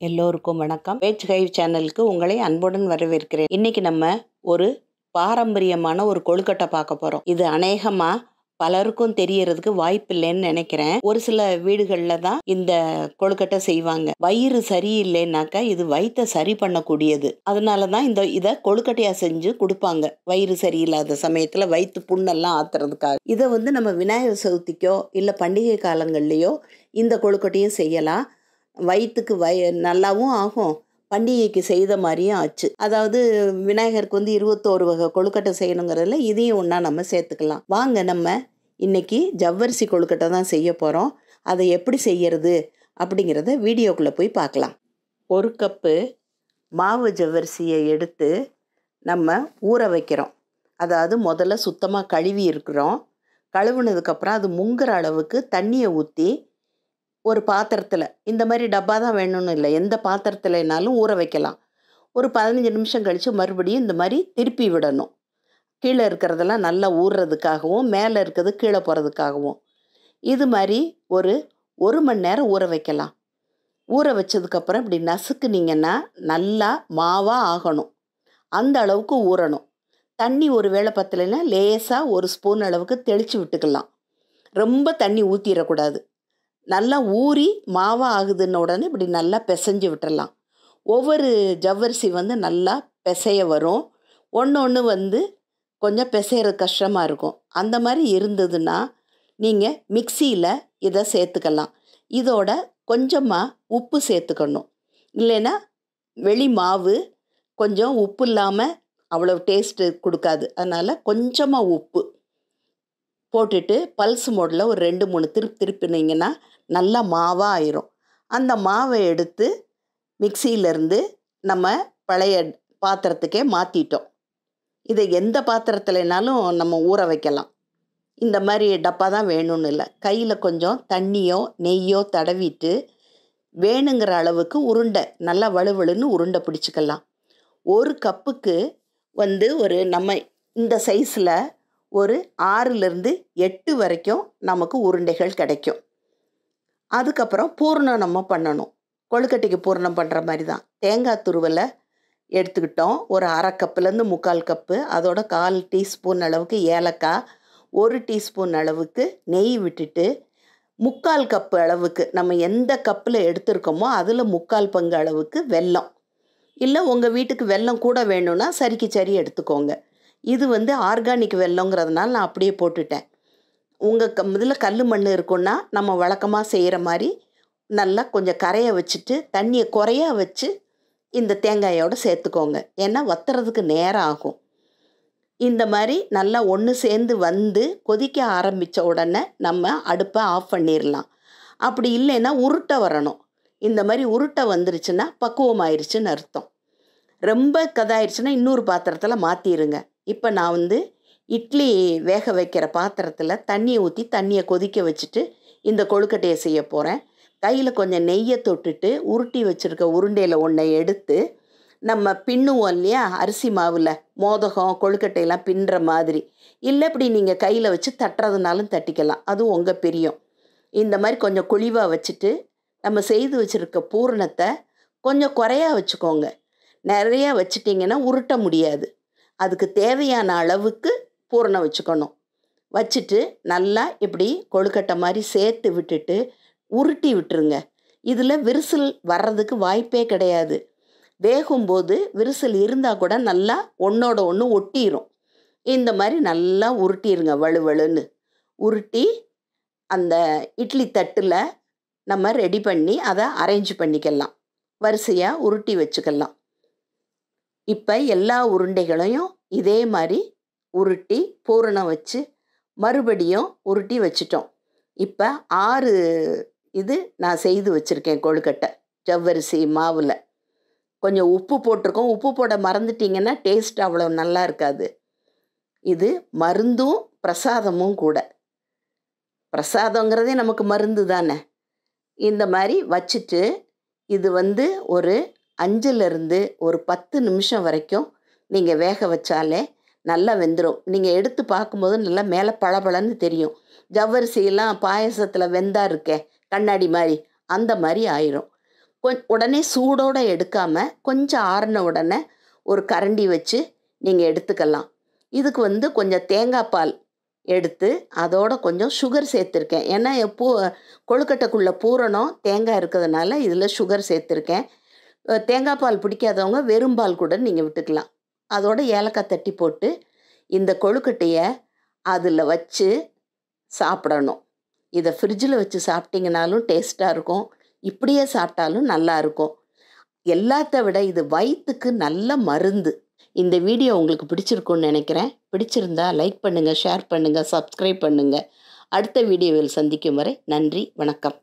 எல்லோருக்கும் வணக்கம். பேச் கைவ் சேனலுக்கு உங்களை அன்புடன் வரவேற்கிறேன். இன்னைக்கு நம்ம ஒரு பாரம்பரியமான ஒரு கொழுக்கட்டை பார்க்க போறோம். இது அநேகமா பலருக்கும் தெரியறதுக்கு வாய்ப்பில்லைன்னு நினைக்கிறேன். ஒரு சில வீடுகளில் தான் இந்த கொழுக்கட்டை செய்வாங்க. வயிறு சரியில்லைன்னாக்கா இது வயிற்றை சரி பண்ணக்கூடியது. அதனால தான் இதை கொழுக்கட்டையா செஞ்சு கொடுப்பாங்க. வயிறு சரியில்லாத சமயத்தில் வயிற்று புண்ணெல்லாம் ஆத்துறதுக்காக. இதை நம்ம விநாயகர் சதுர்த்திக்கோ இல்லை பண்டிகை காலங்கள்லையோ இந்த கொழுக்கட்டையும் செய்யலாம். வயிற்றுக்கு நல்லாவும் ஆகும், பண்டிகைக்கு செய்த மாதிரியும் ஆச்சு. அதாவது விநாயகருக்கு 21 வகை கொழுக்கட்டை செய்யணுங்கிறதுல இதையும் ஒன்றா நம்ம சேர்த்துக்கலாம். வாங்க, நம்ம இன்னைக்கு ஜவ்வரிசி கொழுக்கட்டை தான் செய்ய போகிறோம். அதை எப்படி செய்யறது அப்படிங்கிறத வீடியோக்குள்ளே போய் பார்க்கலாம். 1 கப்பு மாவு ஜவ்வரிசியை எடுத்து நம்ம ஊற வைக்கிறோம். அதாவது முதல்ல சுத்தமாக கழுவி இருக்கிறோம். கழுவுனதுக்கப்புறம் அது முங்குற அளவுக்கு தண்ணியை ஊற்றி ஒரு பாத்திரத்தில், இந்த மாதிரி டப்பா தான் வேணும்னு இல்லை, எந்த பாத்திரத்துலனாலும் ஊற வைக்கலாம். ஒரு 15 நிமிஷம் கழித்து மறுபடியும் இந்த மாதிரி திருப்பி விடணும். கீழே இருக்கிறதெல்லாம் நல்லா ஊறுறதுக்காகவும் மேலே இருக்கிறது கீழே போகிறதுக்காகவும். இது மாதிரி ஒரு மணி நேரம் ஊற வைக்கலாம். ஊற வச்சதுக்கப்புறம் இப்படி நசுக்குனிங்கன்னா நல்லா மாவாக ஆகணும். அந்த அளவுக்கு ஊறணும். தண்ணி ஒரு வேளை பத்தலைன்னா லேசாக 1 ஸ்பூன் அளவுக்கு தெளித்து விட்டுக்கலாம். ரொம்ப தண்ணி ஊற்றிடக்கூடாது. நல்லா ஊறி மாவாக ஆகுதுன்னு உடனே இப்படி நல்லா பிசைஞ்சு விட்டுடலாம். ஒவ்வொரு ஜவ்வரிசி நல்லா பிசைய வரும். ஒன்று கொஞ்சம் பிசைகிறது கஷ்டமாக இருக்கும். அந்த மாதிரி இருந்ததுன்னா நீங்கள் மிக்சியில் இதை சேர்த்துக்கலாம். இதோட கொஞ்சமாக உப்பு சேர்த்துக்கணும். இல்லைன்னா வெளி மாவு கொஞ்சம் உப்பு இல்லாமல் அவ்வளோ டேஸ்ட்டு கொடுக்காது. அதனால் கொஞ்சமாக உப்பு போட்டுட்டு பல்ஸ் மோடில் ஒரு 2-3 திருப்பினீங்கன்னா நல்லா மாவாக ஆயிரும். அந்த மாவை எடுத்து மிக்சியிலேருந்து நம்ம பழைய பாத்திரத்துக்கே மாற்றிட்டோம். இதை எந்த பாத்திரத்துலனாலும் நம்ம ஊற வைக்கலாம். இந்த மாதிரி டப்பா தான் வேணும்னு இல்லை. கையில் கொஞ்சம் தண்ணியோ நெய்யோ தடவிட்டு வேணுங்கிற அளவுக்கு உருண்டை நல்லா வலுவலுன்னு உருண்டை பிடிச்சிக்கலாம். 1 கப்புக்கு ஒரு நம்ம இந்த சைஸில் ஒரு 6லேருந்து 8 வரைக்கும் நமக்கு உருண்டைகள் கிடைக்கும். அதுக்கப்புறம் பூர்ணம் நம்ம பண்ணணும். கொழுக்கட்டைக்கு பூர்ணம் பண்ணுற மாதிரி தான். தேங்காய் துருவலை எடுத்துக்கிட்டோம். ஒரு 1/2 கப்புலேருந்து 3/4 கப்பு. அதோட 1/4 டீஸ்பூன் அளவுக்கு ஏலக்காய், 1 டீஸ்பூன் அளவுக்கு நெய் விட்டுட்டு 3/4 கப்பு அளவுக்கு நம்ம எந்த கப்பில் எடுத்துருக்கோமோ அதில் 3/4 பங்கு அளவுக்கு வெல்லம். இல்லை உங்கள் வீட்டுக்கு வெல்லம் கூட வேணும்னா சரிக்கு சரி எடுத்துக்கோங்க. இது ஆர்கானிக் வெல்லங்கிறதுனால நான் அப்படியே போட்டுட்டேன். உங்கள் இதில் கல் மண் இருக்குன்னா நம்ம வழக்கமாக செய்கிற மாதிரி நல்லா கொஞ்சம் கரைய வச்சுட்டு தண்ணியை குறையா வச்சு இந்த தேங்காயோடு சேர்த்துக்கோங்க. ஏன்னா வத்துறதுக்கு நேரம் ஆகும். இந்த மாதிரி நல்லா ஒன்று சேர்ந்து கொதிக்க ஆரம்பித்த உடனே நம்ம அடுப்பை ஆஃப் பண்ணிடலாம். அப்படி இல்லைன்னா உருட்டை வரணும். இந்த மாதிரி உருட்டை வந்துருச்சுன்னா பக்குவமாயிருச்சுன்னு அர்த்தம். ரொம்ப கதாயிருச்சுன்னா இன்னொரு பாத்திரத்தில் மாற்றிடுங்க. இப்போ நான் இட்லி வேக வைக்கிற பாத்திரத்தில் தண்ணியை ஊற்றி தண்ணியை கொதிக்க வச்சுட்டு இந்த கொழுக்கட்டையை செய்ய போகிறேன். கையில் கொஞ்சம் நெய்யை தொட்டுட்டு உருட்டி வச்சுருக்க உருண்டையில் ஒன்றை எடுத்து நம்ம பின்னுவோம் இல்லையா, அரிசி மாவில் மோதகம் கொழுக்கட்டையெல்லாம் பின்னுற மாதிரி. இல்லை இப்படி நீங்கள் கையில் வச்சு தட்டுறதுனாலும் தட்டிக்கலாம், அதுவும் உங்கள் பிரியம். இந்த மாதிரி கொஞ்சம் குழிவாக வச்சுட்டு நம்ம செய்து வச்சுருக்க பூரணத்தை கொஞ்சம் குறையா வச்சுக்கோங்க. நிறையா வச்சிட்டிங்கன்னா உருட்ட முடியாது. அதுக்கு தேவையான அளவுக்கு பூரணம் வச்சுக்கணும். வச்சுட்டு நல்லா இப்படி கொழுக்கட்டை மாதிரி சேர்த்து விட்டுட்டு உருட்டி விட்டுருங்க. இதில் விரிசல் வர்றதுக்கு வாய்ப்பே கிடையாது. வேகும்போது விரிசல் இருந்தால் கூட நல்லா ஒன்றோட ஒன்று ஒட்டிடும். இந்த மாதிரி நல்லா உருட்டிடுங்க. வலுவலுன்னு உருட்டி அந்த இட்லி தட்டில் நம்ம ரெடி பண்ணி அதை அரேஞ்ச் பண்ணிக்கலாம். வரிசையாக உருட்டி வச்சுக்கலாம். இப்போ எல்லா உருண்டைகளையும் இதே மாதிரி உருட்டி பூரணம் வச்சு மறுபடியும் உருட்டி வச்சிட்டோம். இப்போ 6 இது நான் செய்து வச்சுருக்கேன் கொழுக்கட்டை ஜவ்வரிசி மாவில். கொஞ்சம் உப்பு போட்டிருக்கோம். உப்பு போட மறந்துட்டிங்கன்னா டேஸ்ட் அவ்வளோ நல்லா இருக்காது. இது மருந்தும் பிரசாதமும் கூட. பிரசாதங்கிறதே நமக்கு மருந்து தானே. இந்த மாதிரி வச்சுட்டு இது ஒரு 5லேருந்து ஒரு 10 நிமிஷம் வரைக்கும் நீங்கள் வேக வச்சாலே நல்லா வெந்துடும். நீங்கள் எடுத்து பார்க்கும்போது நல்லா மேலே பளபளன்னு தெரியும். ஜவ்வரிசியெல்லாம் பாயசத்தில் வெந்தா இருக்கே கண்ணாடி மாதிரி, அந்த மாதிரி ஆயிரும். உடனே சூடோடு எடுக்காமல் கொஞ்சம் ஆறின உடனே ஒரு கரண்டி வச்சு நீங்கள் எடுத்துக்கலாம். இதுக்கு வந்து கொஞ்சம் தேங்காய் பால் எடுத்து அதோட கொஞ்சம் சுகர் சேர்த்துருக்கேன். ஏன்னா கொழுக்கட்டைக்குள்ளே பூரணம் தேங்காய் இருக்கிறதுனால இதில் சுகர் சேர்த்துருக்கேன். தேங்காய் பால் பிடிக்காதவங்க வெறும் பால் கூட நீங்கள் விட்டுக்கலாம். அதோட ஏலக்காய் தட்டி போட்டு இந்த கொழுக்கட்டையை அதில் வச்சு சாப்பிடணும். இதை ஃப்ரிட்ஜில் வச்சு சாப்பிட்டிங்கனாலும் டேஸ்ட்டாக இருக்கும், இப்படியே சாப்பிட்டாலும் நல்லா இருக்கும். எல்லாத்த விட இது வயிற்றுக்கு நல்ல மருந்து. இந்த வீடியோ உங்களுக்கு பிடிச்சிருக்குன்னு நினைக்கிறேன். பிடிச்சிருந்தா லைக் பண்ணுங்கள், ஷேர் பண்ணுங்கள், சப்ஸ்கிரைப் பண்ணுங்கள். அடுத்த வீடியோவில் சந்திக்கும் வரை நன்றி, வணக்கம்.